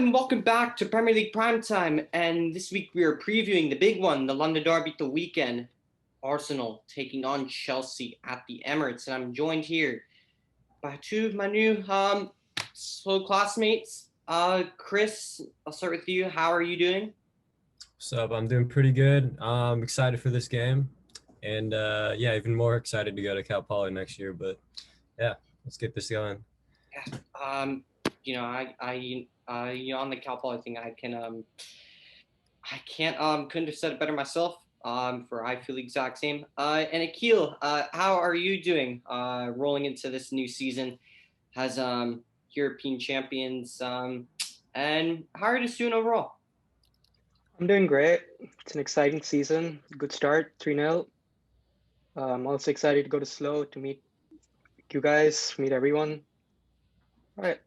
and welcome back to Premier League Primetime. And this week we are previewing the big one, the London Derby the weekend. Arsenal taking on Chelsea at the Emirates. And I'm joined here by two of my new slow classmates. Chris, I'll start with you. How are you doing? What's up? I'm doing pretty good. I'm excited for this game. And yeah, even more excited to go to Cal Poly next year. But yeah, let's get this going. Yeah. On the Cal Poly thing, I can't, couldn't have said it better myself. For I feel the exact same. And Akhil, how are you doing? Rolling into this new season as European champions. And how are you just doing overall? I'm doing great. It's an exciting season. Good start, 3-0. I'm also excited to go to Slow to meet you guys, meet everyone. All right.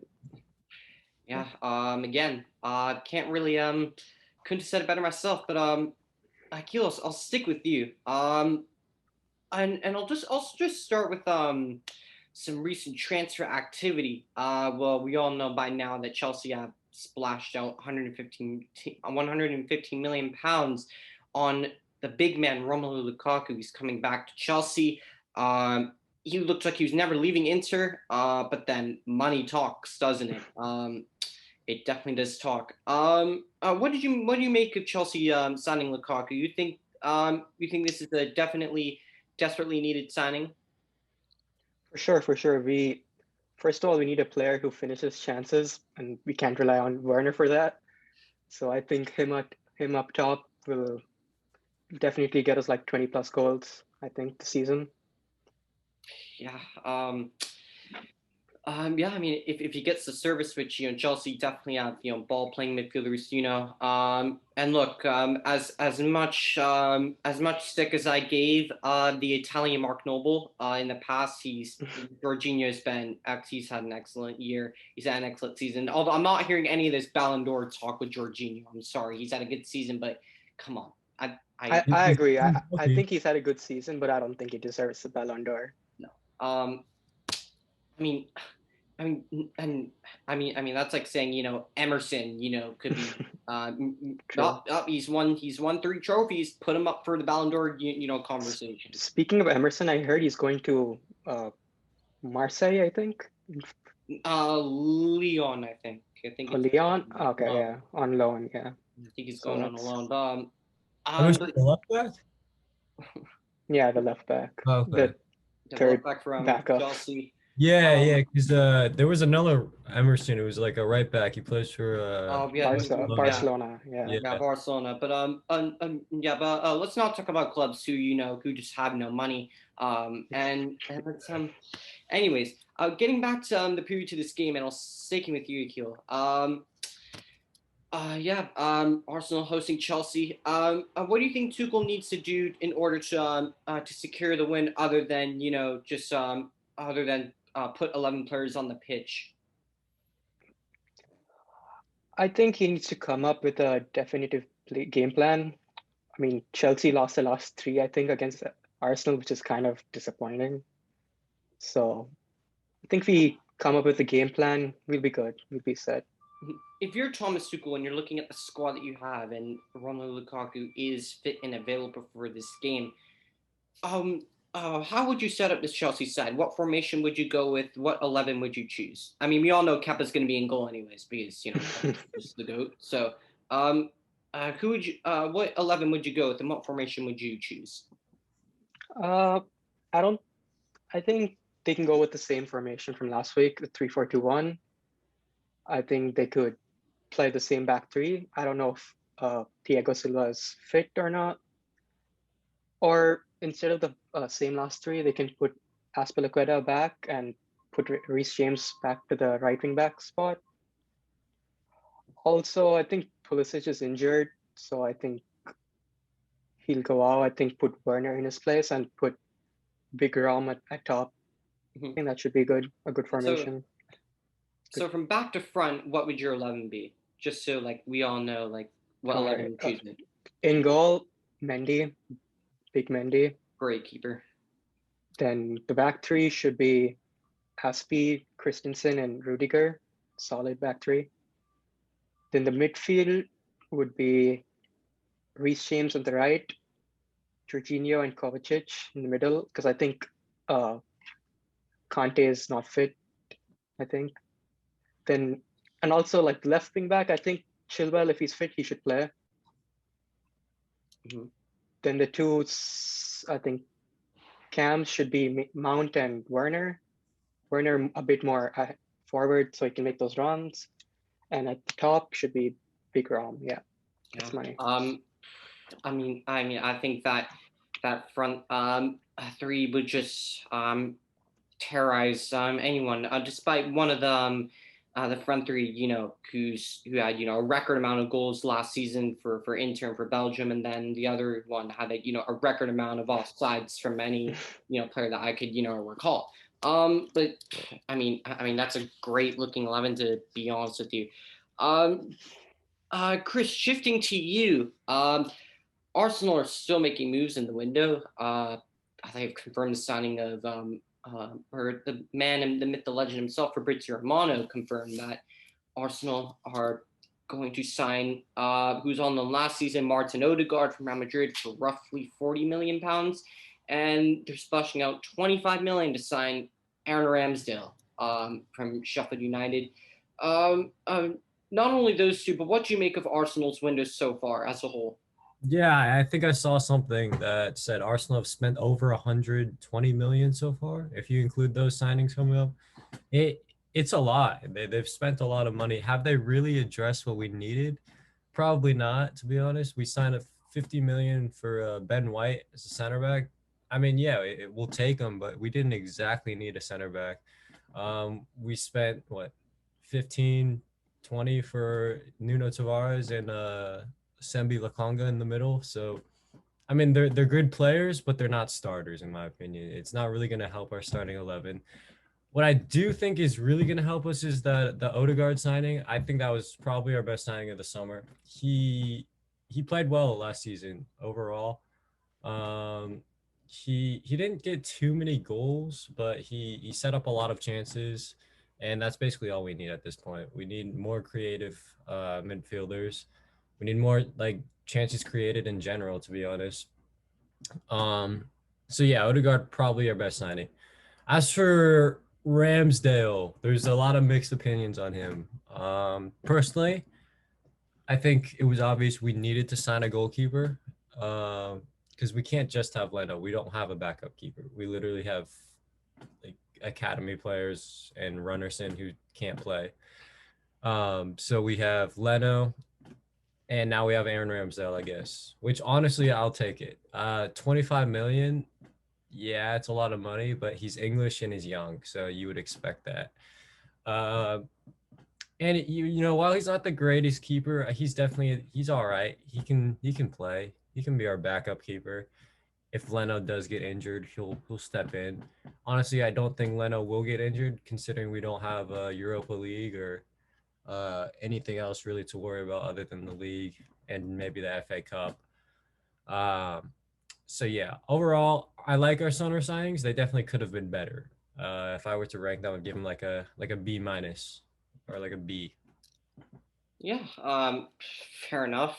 Yeah. Again, can't really couldn't have said it better myself, but Akhil, I'll stick with you. And I'll just start with some recent transfer activity. Well, we all know by now that Chelsea have splashed out 115 million pounds on the big man Romelu Lukaku. He's coming back to Chelsea. He looks like he was never leaving Inter, but then money talks, doesn't it? It definitely does talk. What do you make of Chelsea signing Lukaku? You think this is a definitely desperately needed signing? For sure. First of all, we need a player who finishes chances, and we can't rely on Werner for that. So I think him up top will definitely get us like 20 plus goals, I think, this season. Yeah. Yeah, I mean, if he gets the service, which Chelsea definitely have, ball playing midfielders, and look, as much stick as I gave the Italian Mark Noble in the past, Jorginho's he's had an excellent year, he's had an excellent season. Although I'm not hearing any of this Ballon d'Or talk with Jorginho. I'm sorry, he's had a good season, but come on, I agree. I think he's had a good season, but I don't think he deserves the Ballon d'Or. No. I mean, I mean that's like saying Emerson could be he's won 3 trophies, put him up for the Ballon d'Or conversation. Speaking of Emerson, I heard he's going to Marseille, I think. Lyon, I think it's Lyon. Okay, yeah, on loan, yeah. I think he's going on a loan. The left back? Yeah, the left back. Oh, okay. The left back from backup. Chelsea. Yeah, because there was another Emerson who was like a right back. He plays for Barcelona. Yeah, Barcelona. But let's not talk about clubs who just have no money. And let's anyways, getting back to the preview to this game, and I'll sticking with you, Akhil. Arsenal hosting Chelsea. What do you think Tuchel needs to do in order to secure the win, other than put 11 players on the pitch? I think he needs to come up with a definitive game plan. I mean, Chelsea lost the last 3, I think, against Arsenal, which is kind of disappointing. So I think if we come up with a game plan, we'll be good. We'll be set. If you're Thomas Tuchel and you're looking at the squad that you have, and Romelu Lukaku is fit and available for this game, how would you set up this Chelsea side? What formation would you go with? What 11 would you choose? I mean, we all know Kepa's going to be in goal anyways because he's the GOAT. So, who would you? What 11 would you go with, and what formation would you choose? I think they can go with the same formation from last week, the 3-4-2-1. I think they could play the same back 3. I don't know if Thiago Silva is fit or not. Or instead of the same last 3, they can put Azpilicueta back and put Reece James back to the right wing back spot. Also, I think Pulisic is injured, so I think he'll go out. I think put Werner in his place and put Big Rom at top. I think that should be a good formation. So from back to front, what would your 11 be? Just so we all know what 11 you choose. In goal, Mandy, big Mandy. Great keeper. Then the back 3 should be Aspi, Christensen, and Rudiger. Solid back 3. Then the midfield would be Reece James on the right, Jorginho and Kovacic in the middle, because I think Conte is not fit, I think. Then, and also like left wing back, I think Chilwell, if he's fit, he should play. Mhm. Then the two, I think, cams should be Mount and Werner. Werner a bit more forward so he can make those runs. And at the top should be Big Rom. Yeah, that's my. I think that front three would just terrorize anyone. Despite one of the front three, who had a record amount of goals last season for Inter and for Belgium, and then the other one had a record amount of offsides from any player that I could recall. But I mean that's a great looking 11, to be honest with you. Chris, shifting to you. Arsenal are still making moves in the window. They've confirmed the signing of or the man and the myth, the legend himself, Fabrizio Romano, confirmed that Arsenal are going to sign who's on the last season, Martin Odegaard from Real Madrid for roughly £40 million, and they're splashing out £25 million to sign Aaron Ramsdale from Sheffield United. Not only those two, but what do you make of Arsenal's window so far as a whole? Yeah, I think I saw something that said Arsenal have spent over 120 million so far. If you include those signings coming up, it's a lot. They've spent a lot of money. Have they really addressed what we needed? Probably not, to be honest. We signed a 50 million for Ben White as a center back. I mean, yeah, it will take him, but we didn't exactly need a center back. We spent what 15, 20 for Nuno Tavares and Sembi Lokonga in the middle. So, I mean, they're good players, but they're not starters, in my opinion. It's not really going to help our starting 11. What I do think is really going to help us is the Odegaard signing. I think that was probably our best signing of the summer. He played well last season overall. He didn't get too many goals, but he set up a lot of chances, and that's basically all we need at this point. We need more creative midfielders. We need more like chances created in general, to be honest. So yeah, Odegaard probably our best signing. As for Ramsdale, there's a lot of mixed opinions on him. Personally, I think it was obvious we needed to sign a goalkeeper because we can't just have Leno. We don't have a backup keeper. We literally have like academy players and Runnerson who can't play. So we have Leno, and now we have Aaron Ramsdale, I guess, which honestly, I'll take it. 25 million. Yeah, it's a lot of money, but he's English and he's young, so you would expect that. And while he's not the greatest keeper, he's all right. He can play. He can be our backup keeper. If Leno does get injured, he'll step in. Honestly, I don't think Leno will get injured, considering we don't have a Europa League or anything else really to worry about other than the league and maybe the FA Cup. So yeah, overall, I like our summer signings. They definitely could have been better. If I were to rank them, I would give them like a B minus or like a B. Yeah, fair enough.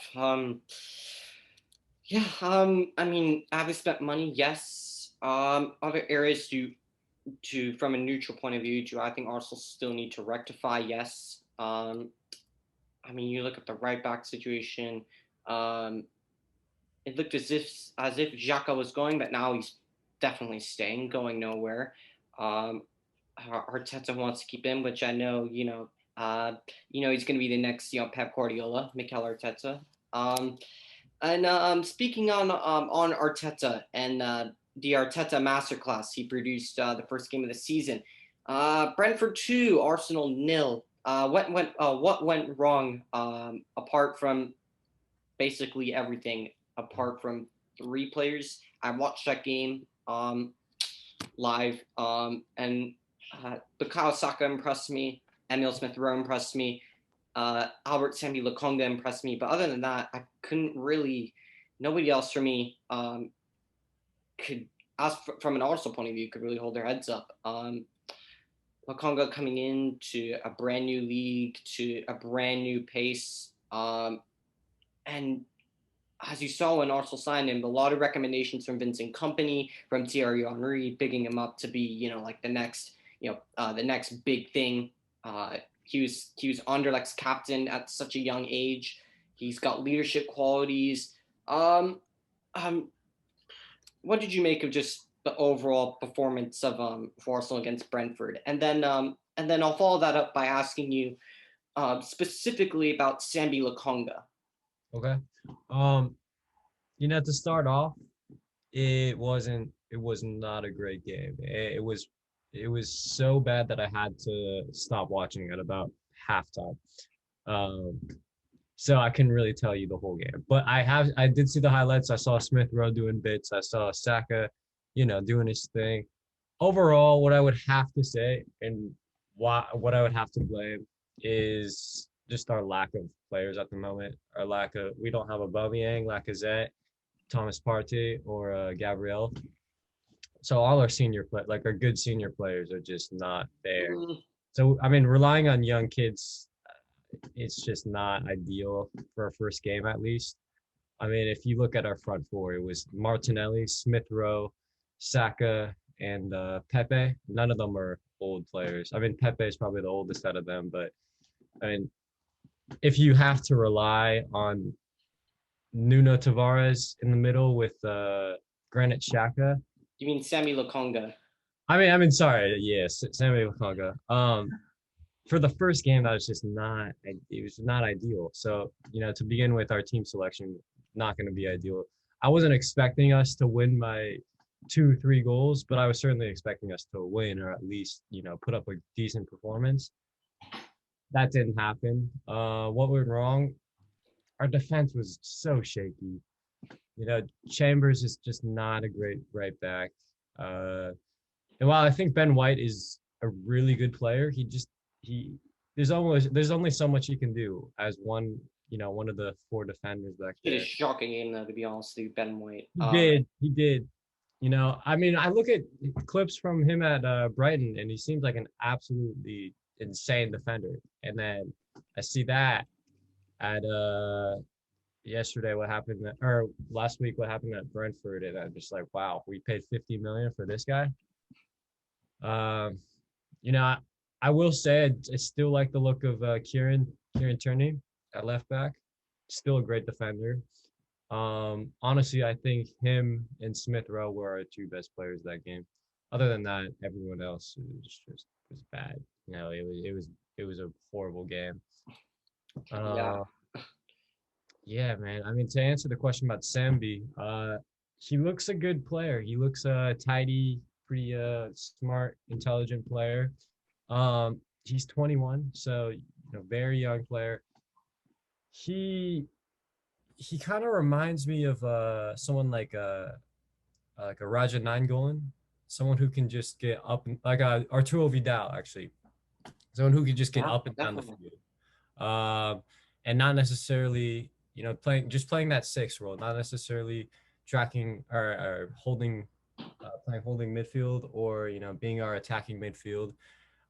Yeah, I mean, have we spent money? Yes. Other areas to from a neutral point of view, do I think Arsenal still need to rectify? Yes. I mean, you look at the right back situation. It looked as if Xhaka was going, but now he's definitely staying, going nowhere. Arteta wants to keep him, which I know, he's going to be the next, Pep Guardiola, Mikel Arteta. And speaking on Arteta and the Arteta masterclass he produced the first game of the season, Brentford 2, Arsenal 0. What went wrong apart from basically everything? Apart from 3 players, I watched that game live, and Bukayo Saka impressed me. Emil Smith-Rowe impressed me. Albert Sambi Lokonga impressed me. But other than that, I couldn't really. Nobody else for me could, from an Arsenal point of view, could really hold their heads up. Lokonga coming into a brand new league, to a brand new pace. And as you saw when Arsenal signed him, a lot of recommendations from Vincent Company, from Thierry Henry, bigging him up to be, like the next, the next big thing. He was Anderlecht's captain at such a young age. He's got leadership qualities. Um, what did you make of just the overall performance of Arsenal against Brentford? And then I'll follow that up by asking you specifically about Sambi Lokonga. Okay. To start off, it was not a great game. It was so bad that I had to stop watching at about halftime. Um, so I couldn't really tell you the whole game. But I did see the highlights. I saw Smith Rowe doing bits. I saw Saka, doing his thing. Overall, what I would have to say and what I would have to blame is just our lack of players at the moment. We don't have Aubameyang, Lacazette, Thomas Partey, or Gabriel. So all our our good senior players are just not there. So I mean, relying on young kids, it's just not ideal for a first game at least. I mean, if you look at our front four, it was Martinelli, Smith Rowe, Saka, and Pepe. None of them are old players. I mean, Pepe is probably the oldest out of them, but I mean, if you have to rely on Nuno Tavares in the middle with Granit Xhaka. You mean Sambi Lokonga? Sorry, yes, Sammy Lokonga. For the first game, that was just not. It was not ideal. So to begin with, our team selection not going to be ideal. I wasn't expecting us to win by 2-3 goals, but I was certainly expecting us to win or at least put up a decent performance. That didn't happen. What went wrong? Our defense was so shaky. Chambers is just not a great right back. And while I think Ben White is a really good player, there's only so much he can do as one of the 4 defenders back there. It is shocking, to be honest with you, Ben White. He did. I mean, I look at clips from him at Brighton, and he seems like an absolutely insane defender. And then I see that at yesterday last week what happened at Brentford, and I'm just like, wow, we paid 50 million for this guy. I will say I still like the look of Kieran Tierney at left back. Still a great defender. Honestly, I think him and Smith Rowe were our 2 best players that game. Other than that, everyone else was bad. It was a horrible game. Yeah, man. I mean, to answer the question about Sambi, he looks a good player. He looks tidy, pretty smart, intelligent player. He's 21, so very young player. He kind of reminds me of someone like a Raja Nainggolan, someone who can just get up like Arturo Vidal, actually, someone who can just get up and down the field, and not necessarily playing that 6 role, not necessarily tracking or holding midfield or being our attacking midfield.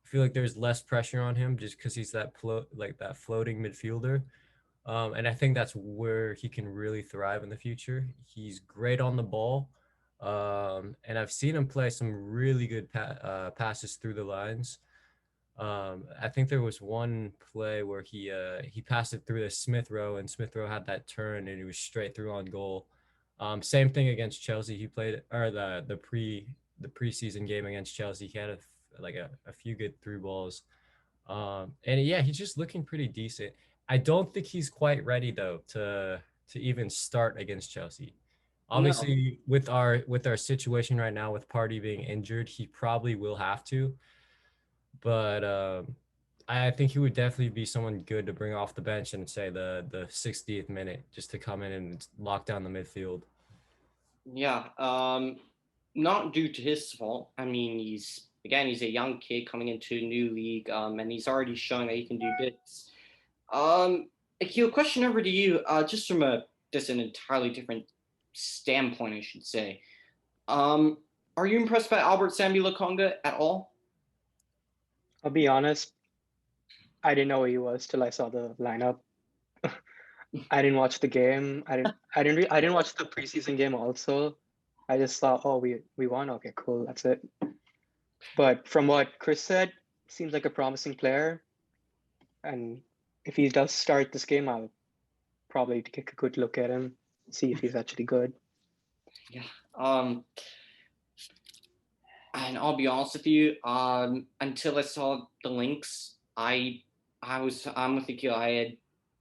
I feel like there's less pressure on him just because he's that floating midfielder. And I think that's where he can really thrive in the future. He's great on the ball. And I've seen him play some really good passes through the lines. I think there was one play where he passed it through to Smith Rowe, and Smith Rowe had that turn and he was straight through on goal. Same thing against Chelsea. He played the preseason game against Chelsea. He had a few good through balls. And yeah, he's just looking pretty decent. I don't think he's quite ready though to even start against Chelsea. Obviously, no. with our situation right now with Partey being injured, he probably will have to. But I think he would definitely be someone good to bring off the bench and say the 60th minute just to come in and lock down the midfield. Yeah, not due to his fault. I mean, he's a young kid coming into a new league, and he's already showing that he can do bits. Akhil, question over to you, just from an entirely different standpoint, I should say. Are you impressed by Albert Sambi Lokonga at all? I'll be honest, I didn't know who he was till I saw the lineup. I didn't watch the game. I didn't watch the preseason game also. I just thought, oh, we won. Okay, cool. That's it. But from what Chris said, seems like a promising player. And if he does start this game, I'll probably take a good look at him, see if he's actually good. Yeah. And I'll be honest with you, until I saw the links, I'm with you. I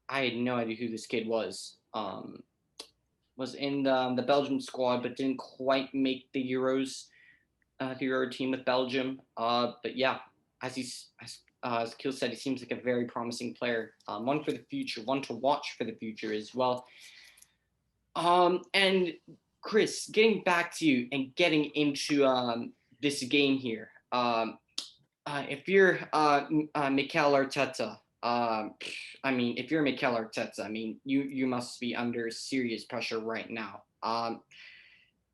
had no idea who this kid was. Was in the Belgium squad, but didn't quite make the Euros, the Euro team with Belgium. But yeah, as Akhil said, he seems like a very promising player. One for the future, one to watch for the future as well. And Chris, getting back to you and getting into this game here. If you're Mikel Arteta, if you're Mikel Arteta, you must be under serious pressure right now.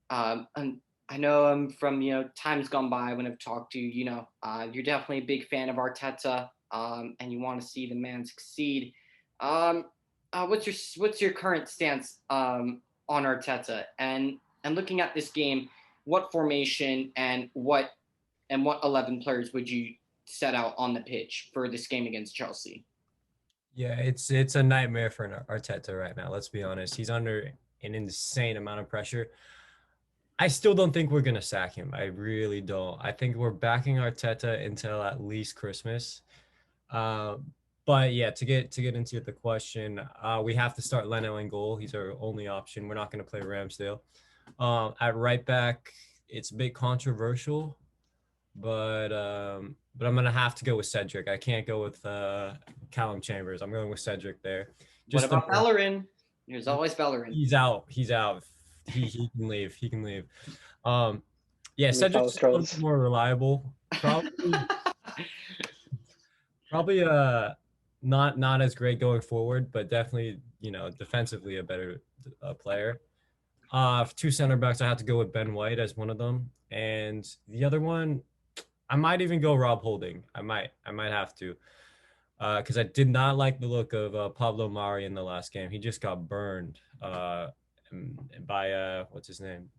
And I know from times gone by when I've talked to you, you're definitely a big fan of Arteta, and you want to see the man succeed. What's your current stance on Arteta and looking at this game? What formation and what 11 players would you set out on the pitch for this game against Chelsea? Yeah, it's a nightmare for Arteta right now. Let's be honest. He's under an insane amount of pressure. I still don't think we're gonna sack him. I really don't. I think we're backing Arteta until at least Christmas. But yeah, to get into the question, we have to start Leno in goal. He's our only option. We're not gonna play Ramsdale. At right back, it's a bit controversial, but I'm gonna have to go with Cedric. I can't go with Callum Chambers. I'm going with Cedric there. What about Bellerin? There's always Bellerin. He's out. He can leave. He can leave. Yeah, Cedric's a little more reliable. Probably not as great going forward, but definitely defensively a better player. Two center backs, I have to go with Ben White as one of them, and the other one, I might even go Rob Holding. I might have to, because I did not like the look of Pablo Mari in the last game. He just got burned by what's his name,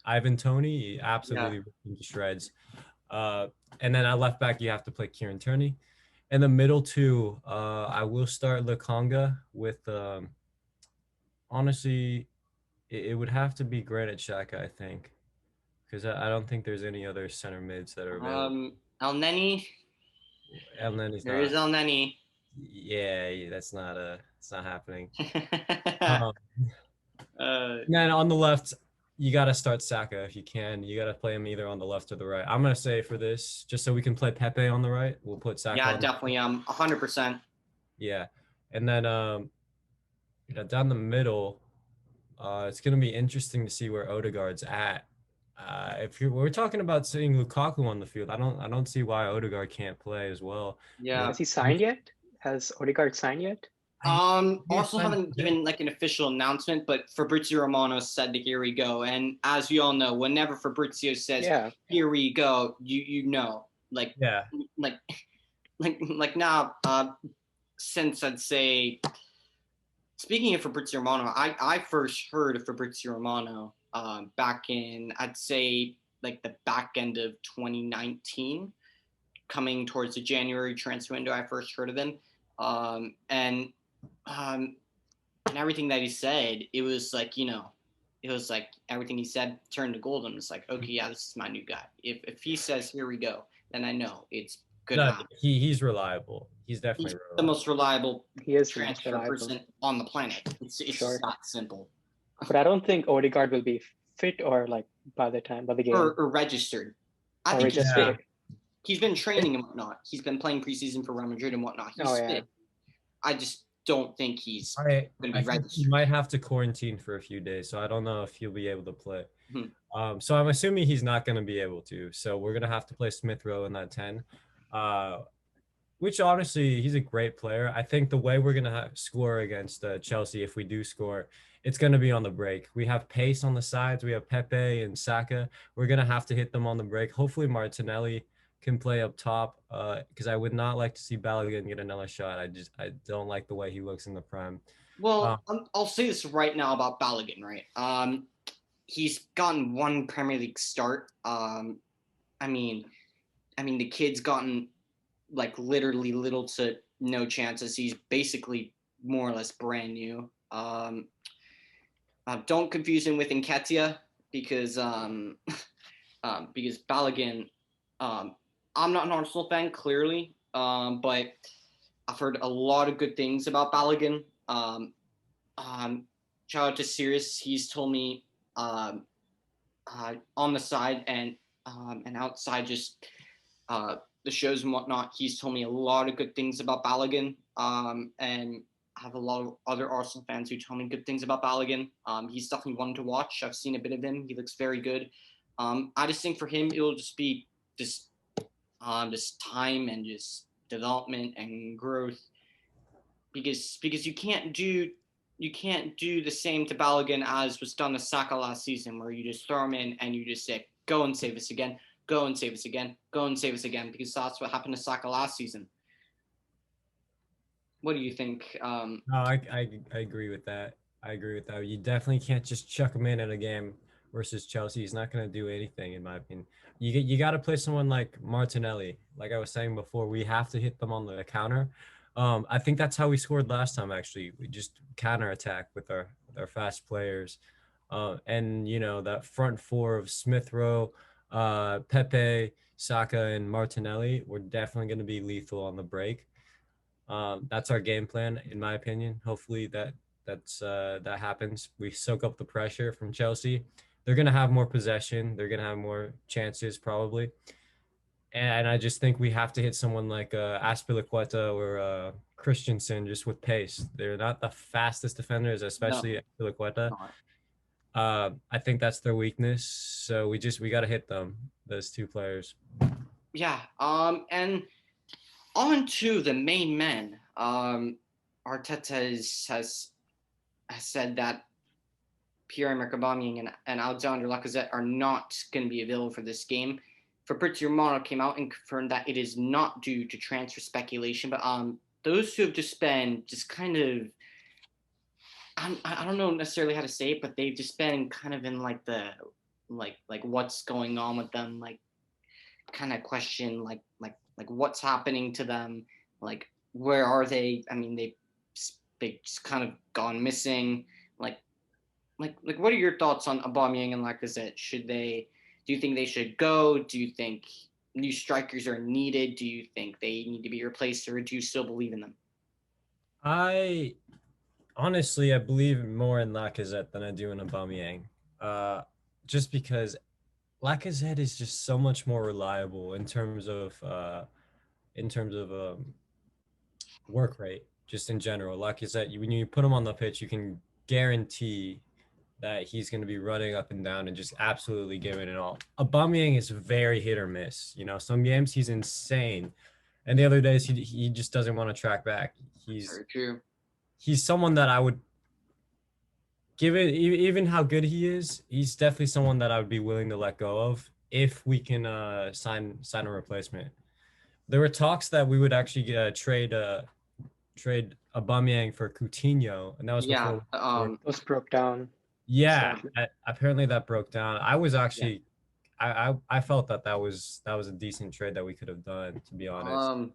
Ivan Toney. He absolutely ripped him to shreds. And then at left back, you have to play Kieran Tierney. In the middle two, I will start Lokonga with honestly, it would have to be Granit Xhaka, I think, because I don't think there's any other center mids that are available. El Neni. El Neni's there is El Neni. Yeah, that's not it's not happening. And then on the left, you got to start Saka if you can. You got to play him either on the left or the right. I'm going to say for this, just so we can play Pepe on the right, we'll put Saka on definitely 100%. Yeah. And then down the middle, it's going to be interesting to see where Odegaard's at. If we're talking about seeing Lukaku on the field, I don't see why Odegaard can't play as well. Yeah. Has he signed yet? Has Odegaard signed yet? Also haven't given like an official announcement, but Fabrizio Romano said that here we go. And as we all know, whenever Fabrizio says here we go, you know, like now, since I'd say, speaking of Fabrizio Romano, I first heard of Fabrizio Romano back in, I'd say, like the back end of 2019, coming towards the January transfer window. I first heard of him, and everything that he said, it was like, it was like everything he said turned to gold. And it's like, okay, yeah, this is my new guy. If he says here we go, then I know it's good. No, he's reliable. He's definitely the most reliable transfer person on the planet. It's just not simple. But I don't think Odegaard will be fit or like by the game or registered. I think he's been training and whatnot. He's been playing preseason for Real Madrid and whatnot. He's fit. I just don't think he's going to be registered. He might have to quarantine for a few days, so I don't know if he'll be able to play. So I'm assuming he's not going to be able to. So we're going to have to play Smith Rowe in that 10. Which honestly, he's a great player. I think the way we're going to score against Chelsea, if we do score, it's going to be on the break. We have pace on the sides. We have Pepe and Saka. We're going to have to hit them on the break. Hopefully Martinelli can play up top. Because I would not like to see Balogun get another shot. I don't like the way he looks in the prime. Well, I'll say this right now about Balogun, right? He's gotten one Premier League start. I mean, the kid's gotten like literally little to no chances. He's basically more or less brand new. Don't confuse him with Nketiah because Balogun. I'm not an Arsenal fan, clearly, but I've heard a lot of good things about Balogun. Shout out to Sirius. He's told me on the side and outside, just the shows and whatnot. He's told me a lot of good things about Balogun. And I have a lot of other Arsenal fans who tell me good things about Balogun. He's definitely one to watch. I've seen a bit of him. He looks very good. I just think for him, it'll just be just time and just development and growth, because you can't do the same to Balogun as was done to Saka last season, where you just throw him in and you just say, go and save us again, go and save us again, go and save us again, because that's what happened to Saka last season. What do you think? No, I agree with that. I agree with that. You definitely can't just chuck him in a game versus Chelsea. He's not going to do anything, in my opinion. You got to play someone like Martinelli. Like I was saying before, we have to hit them on the counter. I think that's how we scored last time. Actually, we just counter attack with our fast players, and that front four of Smith Rowe, Pepe, Saka, and Martinelli. We're definitely going to be lethal on the break. That's our game plan, in my opinion. Hopefully that happens. We soak up the pressure from Chelsea. They're going to have more possession. They're going to have more chances probably. And I just think we have to hit someone like Azpilicueta or Christensen, just with pace. They're not the fastest defenders, especially Azpilicueta. I think that's their weakness. So we got to hit them, those two players. Yeah. And on to the main men. Arteta has said that Pierre-Emerick Aubameyang and Alexander Lacazette are not going to be available for this game. Fabrizio Romano came out and confirmed that it is not due to transfer speculation, but those who have just been just kind of, I don't know necessarily how to say it, but they've just been kind of in like the like what's going on with them, like kind of question like what's happening to them, like where are they? I mean, they just kind of gone missing. Like what are your thoughts on Aubameyang and Lacazette? Do you think they should go? Do you think new strikers are needed? Do you think they need to be replaced, or do you still believe in them? I believe more in Lacazette than I do in Aubameyang. Just because Lacazette is just so much more reliable in terms of work rate, just in general. Lacazette, when you put him on the pitch, you can guarantee that he's going to be running up and down and just absolutely giving it all. Aubameyang is very hit or miss. Some games he's insane, and the other days he just doesn't want to track back. Very true. He's someone that I would give it, even how good he is. He's definitely someone that I would be willing to let go of if we can sign a replacement. There were talks that we would actually trade Aubameyang for Coutinho, and that was before. Those broke down. Yeah, apparently that broke down. I was actually, I felt that was a decent trade that we could have done, to be honest.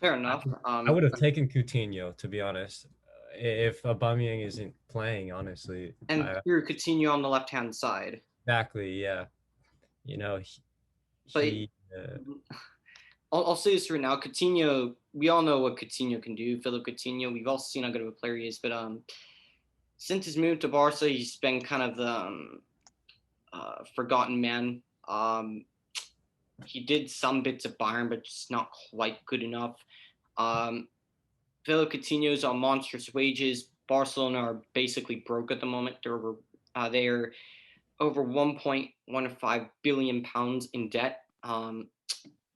Fair enough. I would have taken Coutinho, to be honest, if Aubameyang isn't playing, honestly. And threw Coutinho on the left-hand side. Exactly, yeah. I'll say this right now. Coutinho, we all know what Coutinho can do. Philippe Coutinho, we've all seen how good of a player he is, but since his move to Barca, he's been kind of the forgotten man. He did some bits at Bayern, but just not quite good enough. Philippe Coutinho's on monstrous wages. Barcelona are basically broke at the moment. They're over 1.15 billion pounds in debt. And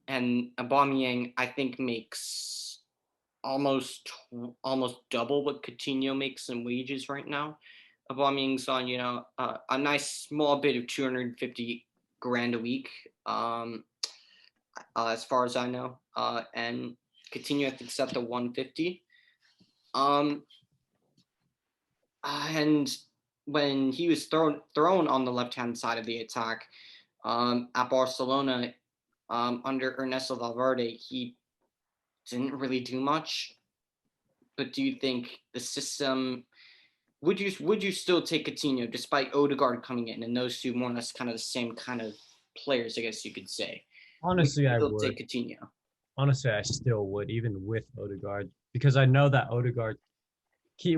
Aubameyang, I think, makes almost double what Coutinho makes in wages right now. Aubameyang's on, a nice small bit of 250 grand a week, as far as I know. And Coutinho, I think, set the 150. And when he was thrown on the left-hand side of the attack at Barcelona under Ernesto Valverde, he didn't really do much. But do you think the system would you still take Coutinho despite Odegaard coming in and those two more or less kind of the same kind of players, I guess you could say? Honestly, I would. Take Coutinho. Honestly, I still would, even with Odegaard, because I know that Odegaard, he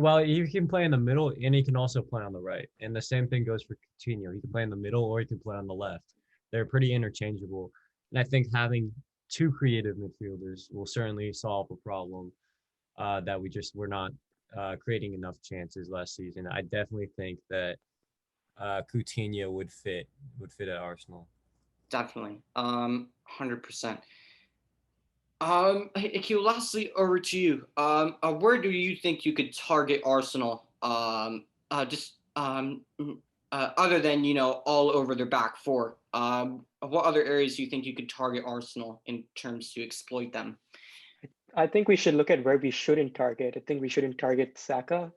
can play in the middle and he can also play on the right. And the same thing goes for Coutinho. He can play in the middle or he can play on the left. They're pretty interchangeable. And I think having two creative midfielders will certainly solve a problem that we're not creating enough chances last season. I definitely think that Coutinho would fit at Arsenal. Definitely, 100%. Akhil, lastly, over to you. Where do you think you could target Arsenal? Other than all over their back four. What other areas do you think you could target Arsenal in terms to exploit them? I think we should look at where we shouldn't target. I think we shouldn't target Saka.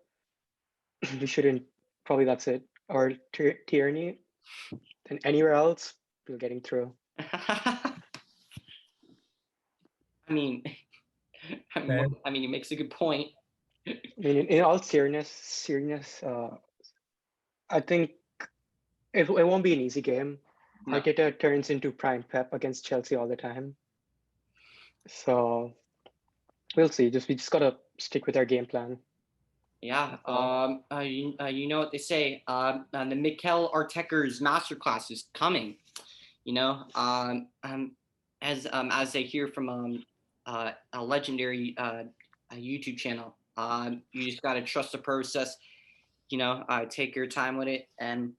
We shouldn't. Probably that's it. Or Tierney. And anywhere else, we're getting through. I mean, he makes a good point. I mean, in all seriousness, I think it won't be an easy game. No. Arteta turns into prime Pep against Chelsea all the time. So we'll see. We just gotta stick with our game plan. Yeah. You know what they say. The Mikel Arteta's masterclass is coming. As they hear from a legendary YouTube channel. You just gotta trust the process. Take your time with it, and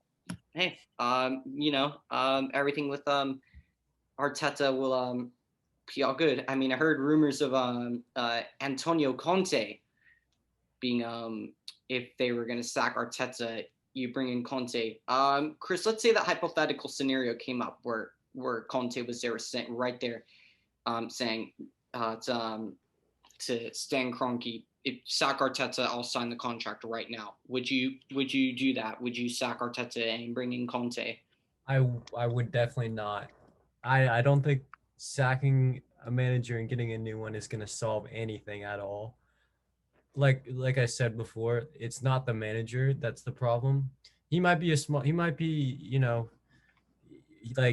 hey, everything with Arteta will be all good. I mean, I heard rumors of Antonio Conte being if they were going to sack Arteta, you bring in Conte. Chris, let's say that hypothetical scenario came up where Conte was there, right there, saying to Stan Kroenke, if sack Arteta, I'll sign the contract right now. Would you do that? Would you sack Arteta and bring in Conte? I would definitely not. I don't think sacking a manager and getting a new one is going to solve anything at all. Like I said before, it's not the manager that's the problem. He might be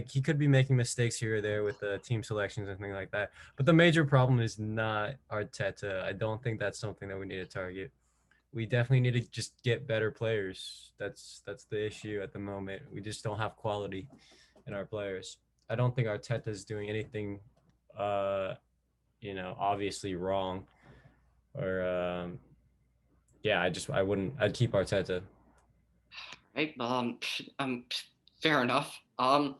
he could be making mistakes here or there with the team selections and things like that. But the major problem is not Arteta. I don't think that's something that we need to target. We definitely need to just get better players. That's the issue at the moment. We just don't have quality in our players. I don't think Arteta is doing anything, obviously wrong. Or I'd keep Arteta. Right. Fair enough. I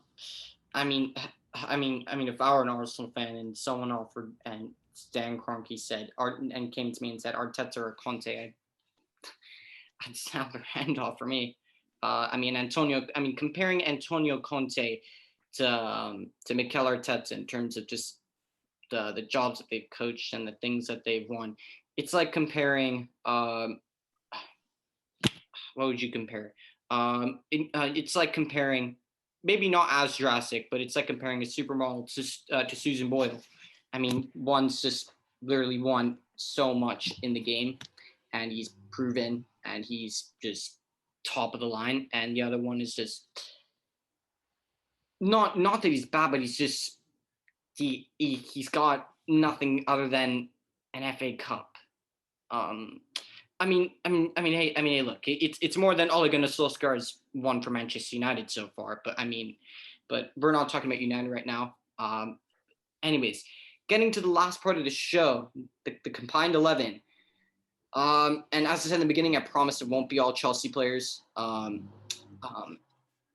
mean, if I were an Arsenal fan and someone offered and Stan Kroenke said and came to me and said Arteta or Conte, I'd snap their hand off for me. Comparing Antonio Conte to Mikel Arteta in terms of just the jobs that they've coached and the things that they've won, it's like comparing. What would you compare? It's like comparing, maybe not as drastic, but it's like comparing a supermodel to Susan Boyle. I mean, one's just literally won so much in the game, and he's proven, and he's just top of the line, and the other one is just not that he's bad, but he's just he's got nothing other than an FA Cup. Hey, look, it's more than Ole Gunnar Solskjaer's won for Manchester United so far, but we're not talking about United right now. Anyways, getting to the last part of the show, the combined 11. And as I said in the beginning, I promise it won't be all Chelsea players.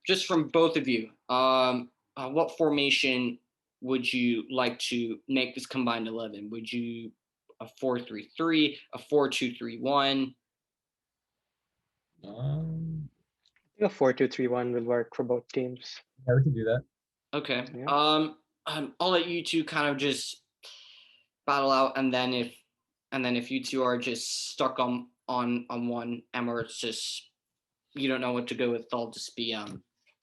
Just from both of you, what formation would you like to make this combined 11? Would you a 4-3-3, a 4-2-3-1? I think a 4-2-3-1 will work for both teams. Yeah, we can do that. Okay. Yeah. I'll let you two kind of just battle out, and then if you two are just stuck on one, and we're just you don't know what to go with, I'll just be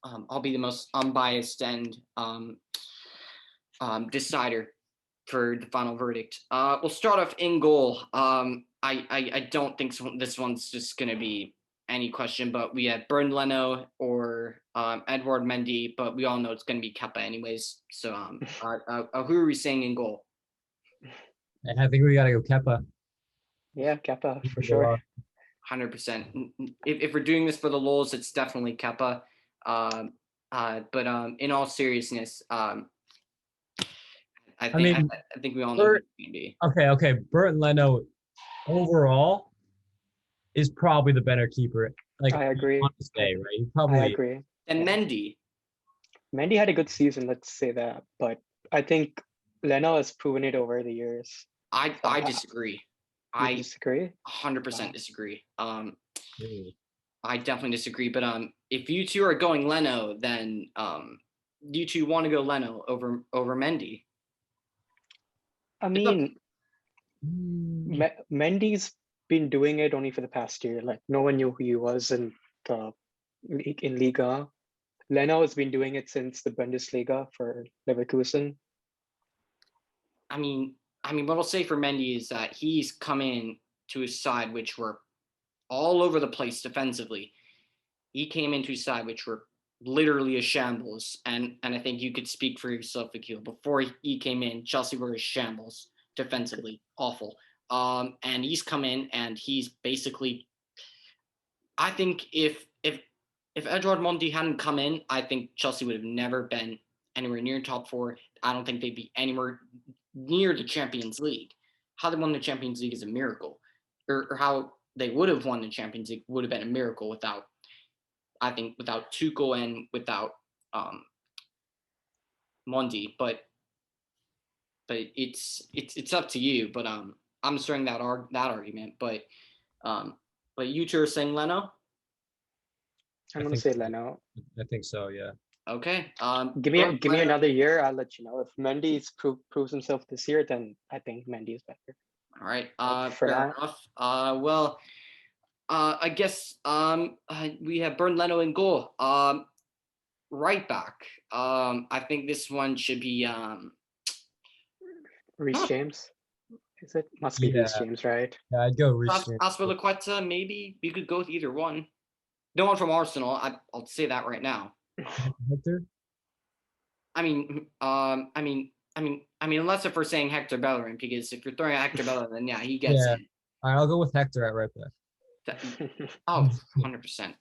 I'll be the most unbiased and decider for the final verdict. We'll start off in goal. I don't think this one's just gonna be any question, but we had Bernd Leno or Edouard Mendy, but we all know it's gonna be Kepa anyways. So who are we saying in goal? I think we gotta go Kepa. Yeah, Kepa for sure. 100%. If we're doing this for the lols, it's definitely Kepa. But in all seriousness, I think we all know who it's gonna be. Okay. Bernd Leno overall is probably the better keeper. Like, I agree. On this day, right? Probably. I agree. And Mendy. Mendy had a good season, let's say that, but I think Leno has proven it over the years. I disagree. I disagree. 100% disagree. Really? I definitely disagree. But if you two are going Leno, then you two want to go Leno over Mendy. I mean, Mendy's been doing it only for the past year. Like, no one knew who he was in Liga. Leno has been doing it since the Bundesliga for Leverkusen. I mean, what I'll say for Mendy is that he's come in to his side, which were all over the place defensively. He came into his side, which were literally a shambles. And I think you could speak for yourself, Akhil. Before he came in, Chelsea were a shambles defensively, awful. And he's come in and he's basically, I think if Edouard Mendy hadn't come in, I think Chelsea would have never been anywhere near top four. I don't think they'd be anywhere near the Champions League. How they won the Champions League is a miracle, or how they would have won the Champions League would have been a miracle without Tuchel and without Mandy. But it's up to you. But I'm starting that argument. But you two are saying Leno. I'm gonna say Leno. I think so. Yeah. Okay. Give me another year. I'll let you know. If Mendy's proves himself this year, then I think Mendy is better. All right. Fair enough. Well, I guess we have Bernd Leno in goal. Right back. I think this one should be Reece James. Is it? Must be Reece James, right? Yeah, I'd go Reece James. Azpilicueta, maybe we could go with either one. No one from Arsenal. I'll say that right now. Hector? I mean, unless if we're saying Hector Bellerin, because if you're throwing out Hector Bellerin, then yeah, he gets in. All right, I'll go with Hector at right back. 100%.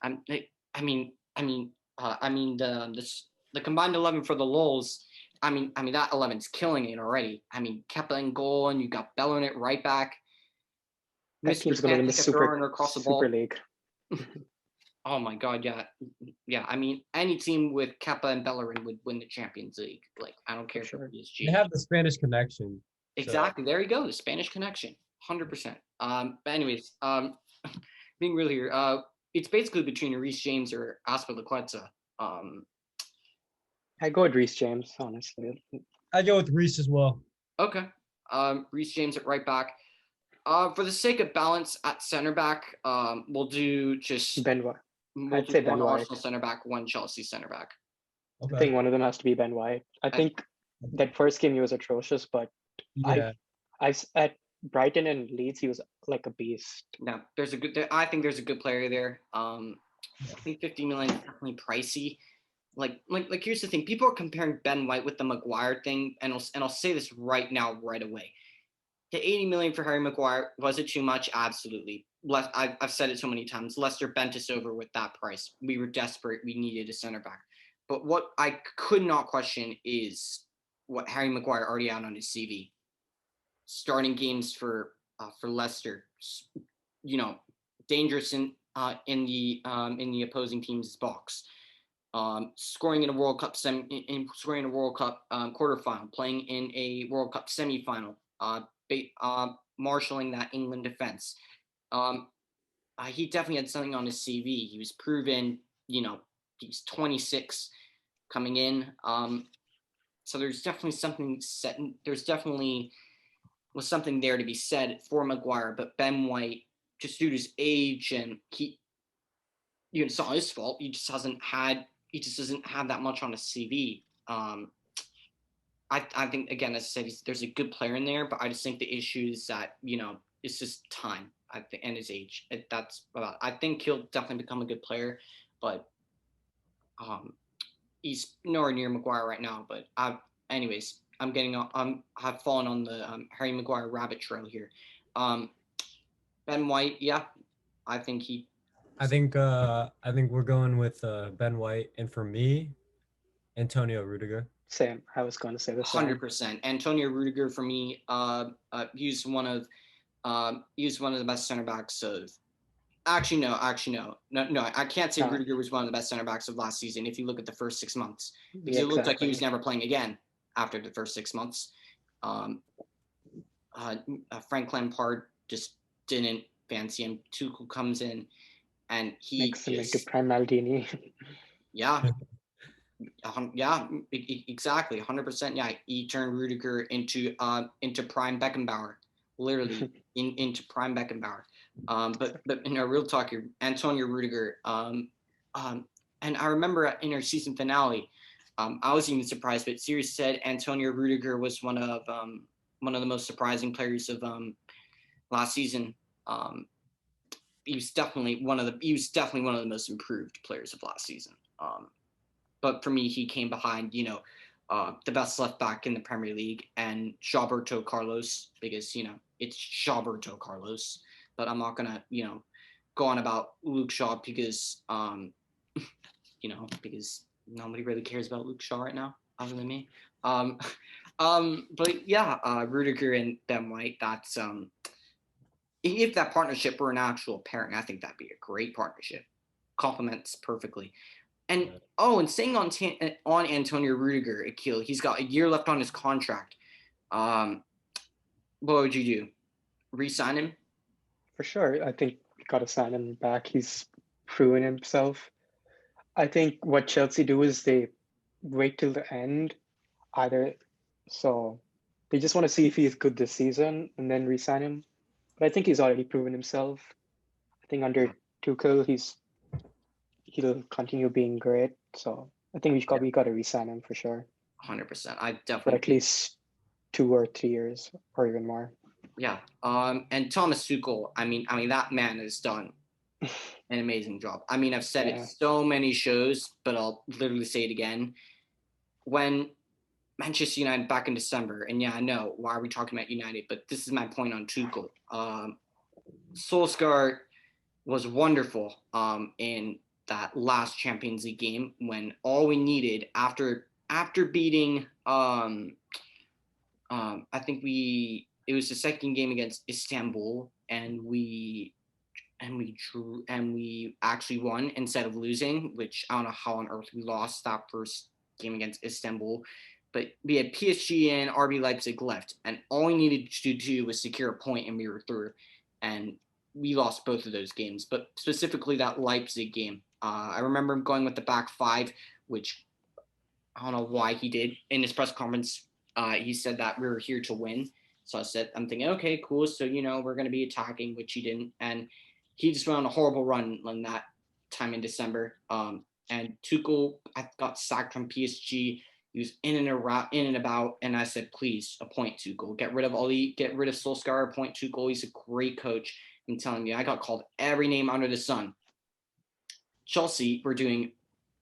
The combined 11 for the Lols. I mean that 11's killing it already. I mean, Kepa in goal, and you got Bellerin at right back. That team's gonna win the Super League. Oh my God, yeah. I mean, any team with Kepa and Bellerin would win the Champions League. Like, I don't care if it's PSG. They have the Spanish connection. Exactly. So. There you go. The Spanish connection. 100%. But anyways, being real here, it's basically between Reece James or Azpilicueta. I go with Reece James, honestly. I go with Reece as well. Okay. Reece James at right back. For the sake of balance at center back, we'll do just Ben White. I'd say Ben White. Arsenal center back, one Chelsea center back. Okay. I think one of them has to be Ben White. I think that first game he was atrocious, but I at Brighton and Leeds he was like a beast. No, I think there's a good player there. I think 50 million is definitely pricey. Like here's the thing: people are comparing Ben White with the Maguire thing, and I'll say this right now, right away. The 80 million for Harry Maguire, was it too much? Absolutely. I've said it so many times. Leicester bent us over with that price. We were desperate. We needed a center back. But what I could not question is what Harry Maguire already had on his CV. Starting games for Leicester, dangerous in the opposing team's box. Scoring in a World Cup quarterfinal, playing in a World Cup semifinal. Marshalling that England defense. He definitely had something on his CV. He was proven, he's 26 coming in. So there's definitely something set. There's definitely was something there to be said for Maguire, but Ben White, just due to his age and it's not his fault. He just doesn't have that much on his CV. I think, again, as I said, there's a good player in there, but I just think the issue is that, it's just time, I think, and his age. I think he'll definitely become a good player, but he's nowhere near Maguire right now. But anyways, I've fallen on the Harry Maguire rabbit trail here. Ben White, yeah, I think I think we're going with Ben White, and for me, Antonio Rudiger. Same. I was going to say the same. 100%. Antonio Rudiger for me. He's one of the best center backs of. Actually, no. I can't say Rudiger was one of the best center backs of last season. If you look at the first 6 months, because it looked like he was never playing again after the first 6 months. Frank Lampard just didn't fancy him. Tuchel comes in, and he makes him into prime Maldini. Yeah. Yeah, exactly, 100%. Yeah, he turned Rudiger into prime Beckenbauer, literally into prime Beckenbauer. But in our real talk here, Antonio Rudiger. And I remember in our season finale, I was even surprised, but Sirius said Antonio Rudiger was one of the most surprising players of last season. He was definitely one of the most improved players of last season. But for me, he came behind, the best left back in the Premier League and Roberto Carlos, because, it's Roberto Carlos. But I'm not going to, go on about Luke Shaw because, because nobody really cares about Luke Shaw right now, other than me. But yeah, Rudiger and Ben White, that's, if that partnership were an actual pairing, I think that'd be a great partnership. Complements perfectly. And staying on Antonio Rudiger, Akhil, he's got a year left on his contract. What would you do? Re-sign him? For sure. I think we got to sign him back. He's proven himself. I think what Chelsea do is they wait till the end, so they just want to see if he's good this season and then re-sign him. But I think he's already proven himself. I think under Tuchel, he'll continue being great. So I think we got to re-sign him for sure. 100%. I definitely for at least 2 or 3 years or even more. Yeah. And Thomas Tuchel, I mean that man has done an amazing job. I mean, I've said it so many shows, but I'll literally say it again. When Manchester United back in December, and yeah, I know why are we talking about United, but this is my point on Tuchel. Solskjaer was wonderful in that last Champions League game when all we needed after beating I think it was the second game against Istanbul, and we actually won instead of losing, which I don't know how on earth we lost that first game against Istanbul. But we had PSG and RB Leipzig left, and all we needed to do was secure a point, and we were through. And we lost both of those games, but specifically that Leipzig game. I remember him going with the back five, which I don't know why he did. In his press conference, he said that we were here to win. So I'm thinking, okay, cool. So, we're going to be attacking, which he didn't. And he just went on a horrible run on that time in December. And Tuchel, I got sacked from PSG. He was in and about. And I said, please appoint Tuchel. Get rid of Solskjaer, appoint Tuchel. He's a great coach. I'm telling you, I got called every name under the sun. Chelsea were doing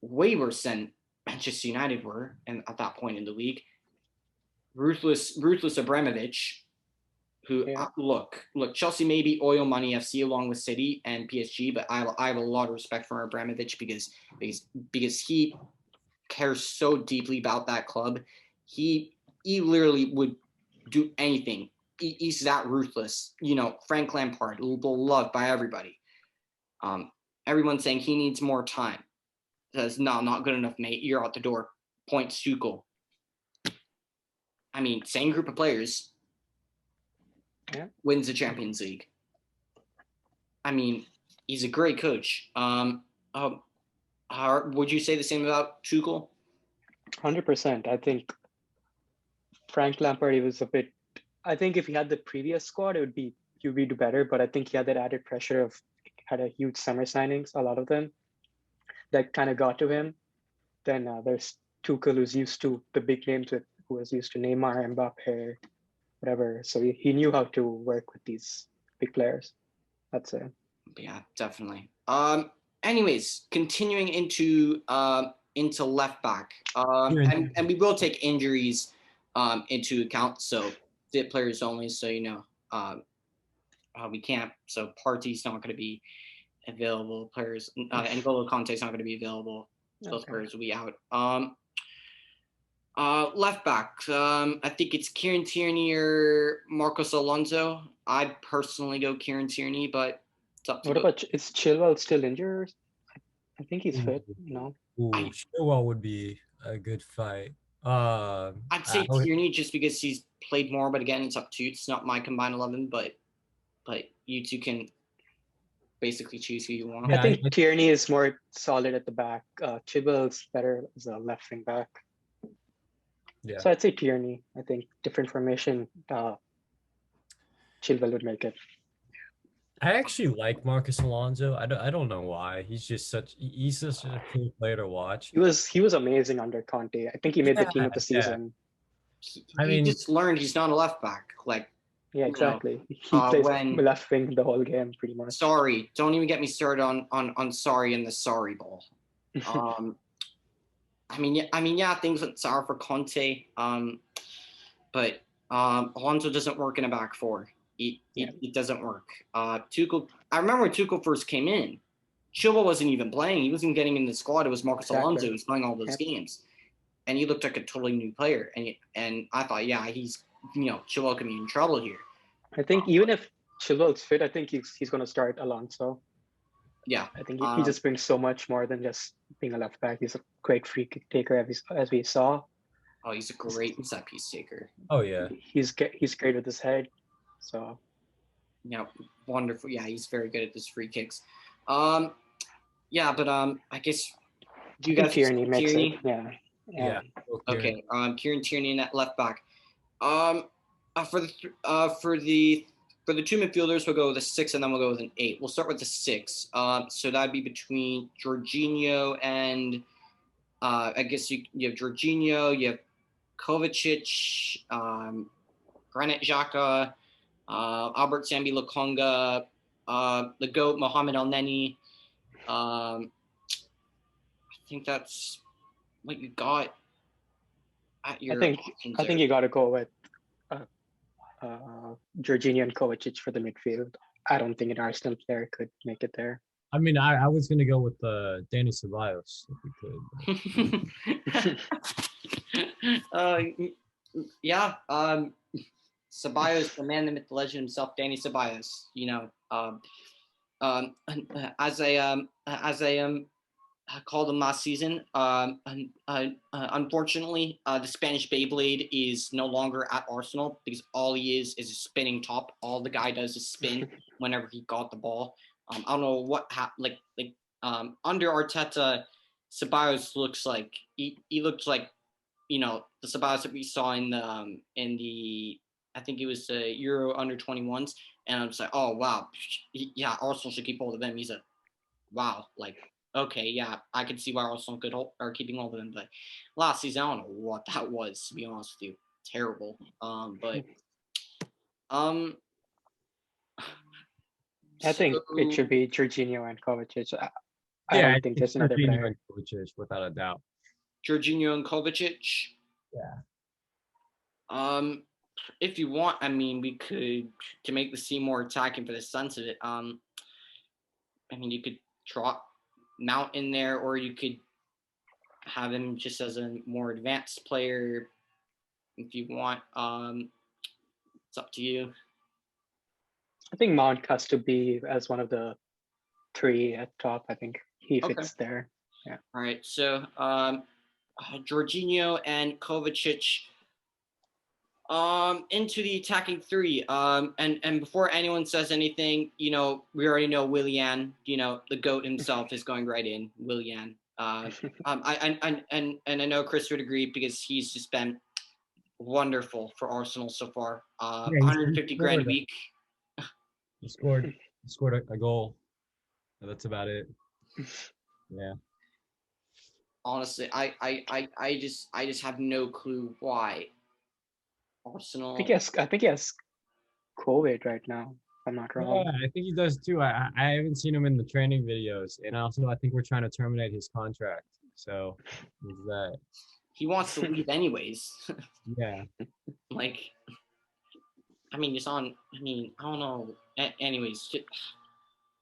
way worse than Manchester United were, and at that point in the league. Ruthless Abramovich, who look, Chelsea may be oil money FC along with City and PSG, but I have a lot of respect for Abramovich because he cares so deeply about that club. He literally would do anything. He's that ruthless. Frank Lampard, beloved by everybody. Everyone's saying he needs more time. Says, no, not good enough, mate. You're out the door. Points Tuchel. I mean, same group of players. Wins the Champions League. I mean, he's a great coach. Would you say the same about Tuchel? 100%. I think Frank Lampard, he was a bit. I think if he had the previous squad, he'd be better. But I think he had that added pressure of had a huge summer signings, a lot of them that kind of got to him. Then there's Tuchel, who's used to the big names, who was used to Neymar, Mbappe, whatever. So he knew how to work with these big players. That's it. Yeah, definitely. Anyways, continuing into left back. And we will take injuries into account. So fit players only. So we can't. So Partey's not going to be available. Players and N'Golo Conte's not going to be available. Those players will be out. Left back. I think it's Kieran Tierney or Marcos Alonso. I'd personally go Kieran Tierney, but it's up to What about is Chilwell still injured? I think he's fit. No. Chilwell would be a good fight. I'd say Tierney just because he's played more, but again, it's up to you. It's not my combined 11, but you two can basically choose who you want. Yeah, I think Tierney is more solid at the back. Chilwell's better as a left wing back. Yeah. So I'd say Tierney. I think different formation, Chilwell would make it. I actually like Marcos Alonso. I don't know why. He's such a cool player to watch. He was amazing under Conte. I think he made the team of the season. He just learned he's not a left back. Yeah, exactly. He plays left wing the whole game pretty much. Sorry, don't even get me started on Sorry and the Sorry ball. Things went sour for Conte. But Alonso doesn't work in a back four. It doesn't work. Tuchel. I remember when Tuchel first came in, Chilwell wasn't even playing. He wasn't getting in the squad. It was Marcos Alonso who was playing all those games, and he looked like a totally new player. And I thought, he's Chilwell could be in trouble here. I think even if Chilwell's fit, I think he's going to start Alonso. Yeah, I think he just brings so much more than just being a left back. He's a great free kick taker, as we saw. Oh, he's a great set piece taker. Oh yeah, he's great with his head. So, wonderful. Yeah, he's very good at his free kicks. But I guess you guys Tierney makes it. Yeah. Okay. Kieran Tierney in that left back. For the two midfielders, we'll go with a 6, and then we'll go with an 8. We'll start with the 6. So that'd be between Jorginho and I guess you have Jorginho, you have Kovacic, Granit Xhaka, Albert Sambi Lokonga, the GOAT Mohamed El Neni. I think that's what you got at your. I think you got to go with Jorginho and Kovacic for the midfield. I don't think an Arsenal player could make it there. I mean, I was gonna go with Danny Ceballos if we could. Ceballos, the man, the myth, the legend himself, Danny Ceballos. As I called him last season. Unfortunately, the Spanish Beyblade is no longer at Arsenal because all he is a spinning top. All the guy does is spin whenever he got the ball. I don't know what happened. Under Arteta, Ceballos looks like he looks like the Ceballos that we saw in the I think it was the Euro under 21s, and I'm just like, oh wow, Arsenal should keep hold of him. He's a wow, okay, yeah, I can see why Arsenal are keeping hold of him, but last season I don't know what that was, to be honest with you. Terrible. I think it should be Jorginho and Kovacic. I don't think there's another player. And Kovacic, without a doubt. Jorginho and Kovacic. Yeah. If you want, we could, to make the scene more attacking for the sense of it. You could drop Mount in there, or you could have him just as a more advanced player if you want. It's up to you. I think Mount has to be as one of the 3 at top. I think he fits there. Yeah. All right. So Jorginho and Kovacic into the attacking 3. And before anyone says anything, we already know Willian, the GOAT himself is going right in. Willian. I know Chris would agree because he's just been wonderful for Arsenal so far. Yeah, he 150 grand a scored. week. He scored. He scored a goal. That's about it. Yeah. Honestly, I just have no clue why I Arsenal. think he has COVID right now, if I'm not Yeah, wrong. I think he does too. I haven't seen him in the training videos, and also I think we're trying to terminate his contract. So, is that He wants to leave anyways. yeah? Like, I mean, it's on. I mean, I don't know. Anyways,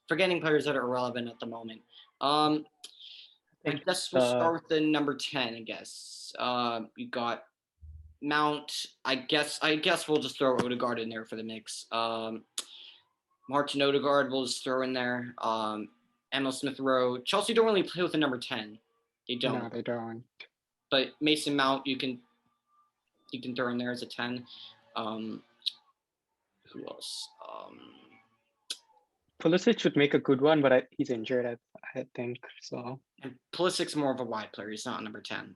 forgetting players that are irrelevant at the moment. I think guess we'll start with the number 10. I guess. You got Mount. I guess we'll just throw Odegaard in there for the mix. Martin Odegaard we'll just throw in there. Emil Smith Rowe. Chelsea don't really play with the number 10. They don't. No, they don't. But Mason Mount you can throw in there as a 10. Who else? Pulisic would make a good one, but he's injured, I think. So. And Pulisic's more of a wide player. He's not number 10.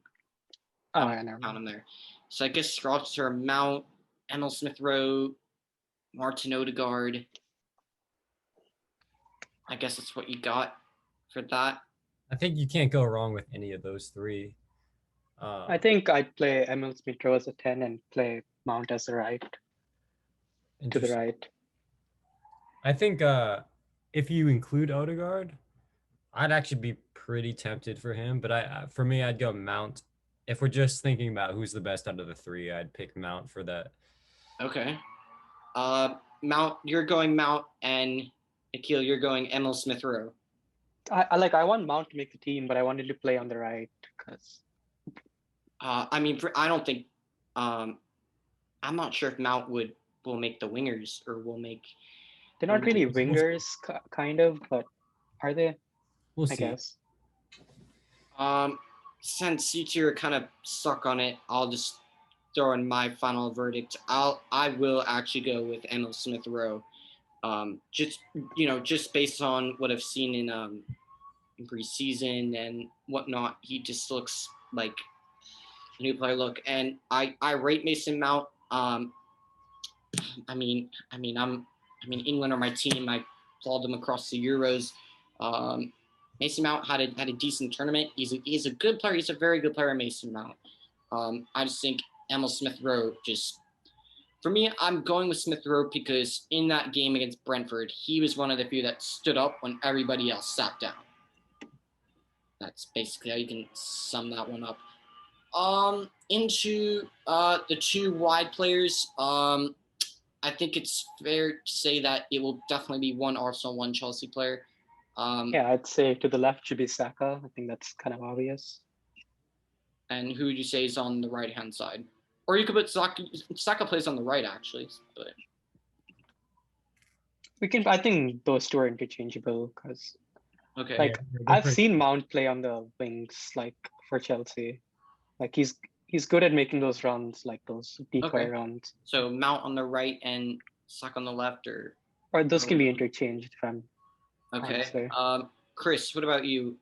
Oh, I never Count mind. him there. So I guess Scrouts are Mount, Emil Smith Rowe, Martin Odegaard. I guess that's what you got for that. I think you can't go wrong with any of those three. I think I'd play Emil Smith Rowe as a 10 and play Mount as a right, to the Interesting. right. I think if you include Odegaard, I'd actually be pretty tempted for him. But for me, I'd go Mount. If we're just thinking about who's the best out of the three, I'd pick Mount for that. Okay. Mount, you're going Mount, and Akhil, you're going Emil Smith Rowe. I want Mount to make the team, but I wanted to play on the right because. I mean, I don't think. I'm not sure if Mount will make the wingers or will make. They're not really wingers, kind of, but are they? We'll I see. guess. Since you two are kind of stuck on it, I'll just throw in my final verdict. I will actually go with Emil Smith Rowe. Just based on what I've seen in preseason and whatnot, he just looks like a new player look. And I rate Mason Mount. England are my team. I followed them across the Euros. Mason Mount had a decent tournament. He's a good player. He's a very good player, Mason Mount. I just think Emil Smith Rowe for me, I'm going with Smith Rowe because in that game against Brentford, he was one of the few that stood up when everybody else sat down. That's basically how you can sum that one up. Into the two wide players, I think it's fair to say that it will definitely be one Arsenal, one Chelsea player. Yeah, I'd say to the left should be Saka. I think that's kind of obvious. And who would you say is on the right-hand side? Or you could put Saka. Saka plays on the right, actually. But I think those two are interchangeable because, okay. like, I've seen Mount play on the wings, like for Chelsea. Like he's good at making those runs, like those decoy runs. So Mount on the right and Saka on the left, or those can be interchanged. If I'm okay. Chris, what about you?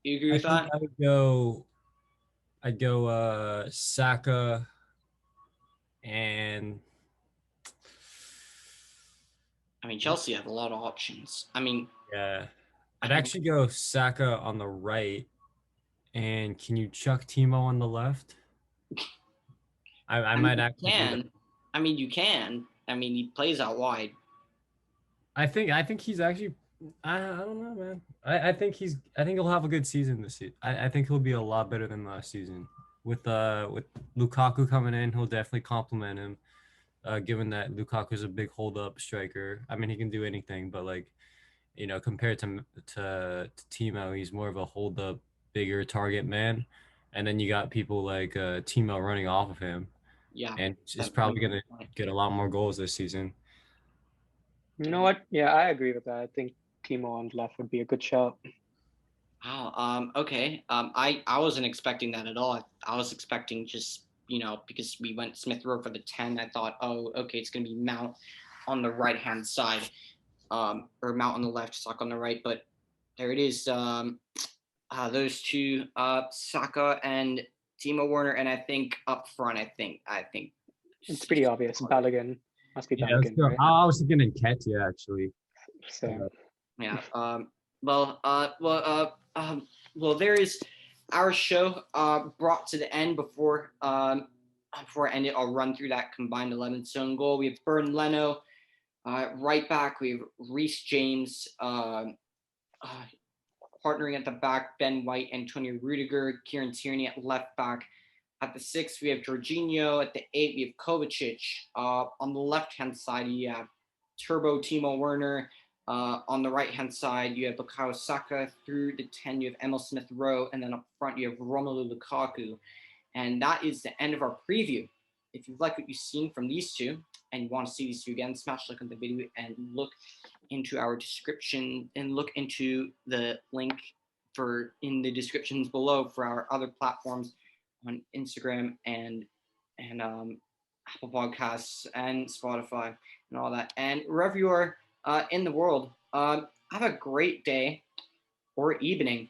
You agree with that? I'd go Saka and I mean Chelsea have a lot of options. I mean yeah. I'd actually go Saka on the right, and can you chuck Timo on the left? I might actually. I mean, you can. I mean, he plays out wide. I think he's actually. I don't know, man. I think he'll have a good season this season. I think he'll be a lot better than last season. With Lukaku coming in, he'll definitely complement him. Given that Lukaku's a big hold-up striker. I mean, he can do anything, but compared to Timo, he's more of a hold-up, bigger target man. And then you got people like Timo running off of him. Yeah. And he's probably going to get a lot more goals this season. You know what? Yeah, I agree with that. I think Timo on the left would be a good shout. Wow. Okay. I wasn't expecting that at all. I was expecting just, because we went Smith Rowe for the 10, I thought, oh, okay, it's going to be Mount on the right-hand side, or Mount on the left, Saka on the right. But there it is. Those two, Saka and Timo Werner, and I think up front, I think It's pretty obvious. Balogun must be Yeah, let's Balogun, go. right? I was thinking Nketiah actually. So Yeah. Well, there is our show brought to the end. Before I end it, I'll run through that combined 11. So in goal, we have Burn Leno. Right back, we have Reece James. Partnering at the back, Ben White, Antonio Rudiger, Kieran Tierney at left back. At the 6, we have Jorginho. At the 8, we have Kovacic. On the left-hand side, you have Turbo Timo Werner. On the right-hand side, you have Bukayo Saka. Through the 10, you have Emil Smith Rowe. And then up front, you have Romelu Lukaku. And that is the end of our preview. If you like what you've seen from these two and you want to see these two again, smash like on the video and look into our description and look into the link for in the descriptions below for our other platforms on Instagram and Apple Podcasts and Spotify and all that. And wherever you are in the world, have a great day or evening.